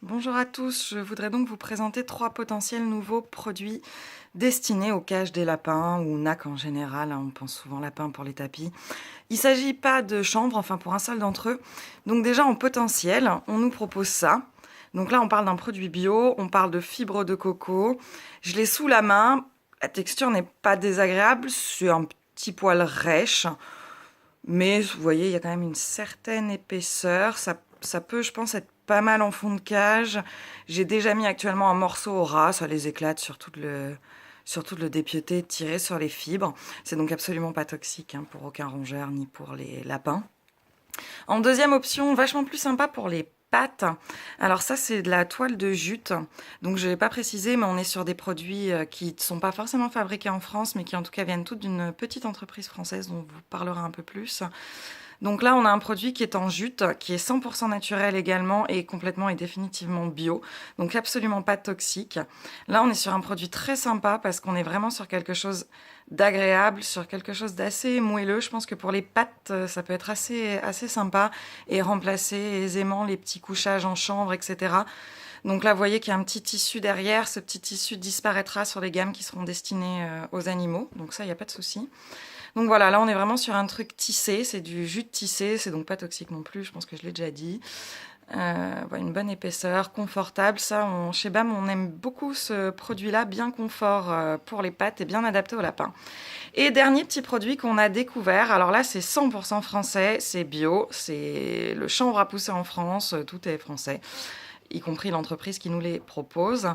Bonjour à tous, je voudrais donc vous présenter 3 potentiels nouveaux produits destinés aux cages des lapins ou NAC en général, hein, on pense souvent lapin pour les tapis. Il ne s'agit pas de chanvre, enfin pour un seul d'entre eux. Donc déjà en potentiel, on nous propose ça. Donc là on parle d'un produit bio, on parle de fibres de coco. Je l'ai sous la main, la texture n'est pas désagréable, c'est un petit poil rêche. Mais vous voyez, il y a quand même une certaine épaisseur. Ça peut, je pense, être pas mal en fond de cage. J'ai déjà mis actuellement un morceau au ras, ça les éclate sur tout le dépiauté tiré sur les fibres. C'est donc absolument pas toxique hein, pour aucun rongeur ni pour les lapins. En deuxième option, vachement plus sympa pour les pattes. Alors ça, c'est de la toile de jute. Donc je n'ai pas précisé, mais on est sur des produits qui ne sont pas forcément fabriqués en France, mais qui en tout cas viennent toutes d'une petite entreprise française dont on vous parlera un peu plus. Donc là, on a un produit qui est en jute, qui est 100% naturel également et complètement et définitivement bio. Donc absolument pas toxique. Là, on est sur un produit très sympa parce qu'on est vraiment sur quelque chose d'agréable, sur quelque chose d'assez moelleux. Je pense que pour les pattes, ça peut être assez sympa et remplacer aisément les petits couchages en chanvre, etc. Donc là, vous voyez qu'il y a un petit tissu derrière. Ce petit tissu disparaîtra sur les gammes qui seront destinées aux animaux. Donc ça, il n'y a pas de souci. Donc voilà, là on est vraiment sur un truc tissé, c'est du jute tissé, c'est donc pas toxique non plus, je pense que je l'ai déjà dit. Voilà, une bonne épaisseur, confortable. Ça, chez BAM, on aime beaucoup ce produit-là, bien confort pour les pattes et bien adapté au lapin. Et dernier petit produit qu'on a découvert, alors là c'est 100% français, c'est bio, c'est le chanvre à pousser en France, tout est français, y compris l'entreprise qui nous les propose.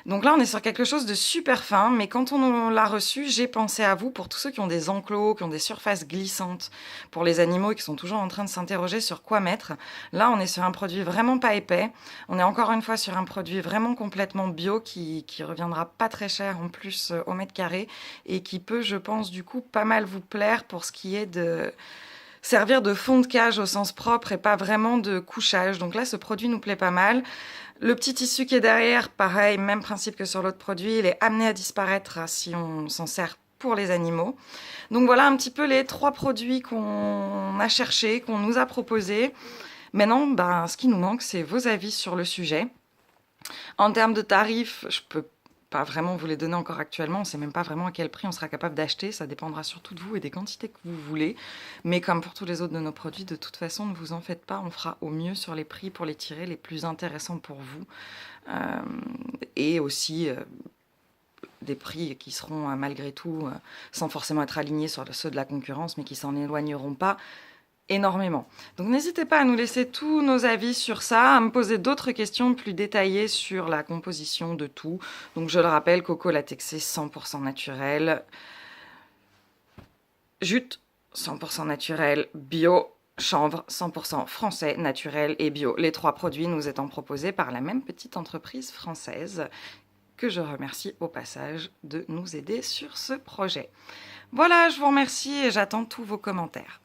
Donc là, on est sur quelque chose de super fin, mais quand on l'a reçu, j'ai pensé à vous pour tous ceux qui ont des enclos, qui ont des surfaces glissantes pour les animaux et qui sont toujours en train de s'interroger sur quoi mettre. Là, on est sur un produit vraiment pas épais. On est encore une fois sur un produit vraiment complètement bio qui reviendra pas très cher en plus au mètre carré et qui peut, je pense, du coup, pas mal vous plaire pour ce qui est de servir de fond de cage au sens propre et pas vraiment de couchage. Donc là, ce produit nous plaît pas mal. Le petit tissu qui est derrière, pareil, même principe que sur l'autre produit, il est amené à disparaître si on s'en sert pour les animaux. Donc voilà un petit peu les 3 produits qu'on a cherchés, qu'on nous a proposés. Maintenant, ce qui nous manque, c'est vos avis sur le sujet. En termes de tarifs, je peux pas vraiment vous les donner encore actuellement. On ne sait même pas vraiment à quel prix on sera capable d'acheter. Ça dépendra surtout de vous et des quantités que vous voulez. Mais comme pour tous les autres de nos produits, de toute façon, ne vous en faites pas. On fera au mieux sur les prix pour les tirer les plus intéressants pour vous. Et aussi des prix qui seront malgré tout, sans forcément être alignés sur ceux de la concurrence, mais qui s'en éloigneront pas énormément. Donc n'hésitez pas à nous laisser tous nos avis sur ça, à me poser d'autres questions plus détaillées sur la composition de tout. Donc je le rappelle, coco latexé 100% naturel, jute 100% naturel, bio, chanvre 100% français, naturel et bio. Les 3 produits nous étant proposés par la même petite entreprise française que je remercie au passage de nous aider sur ce projet. Voilà, je vous remercie et j'attends tous vos commentaires.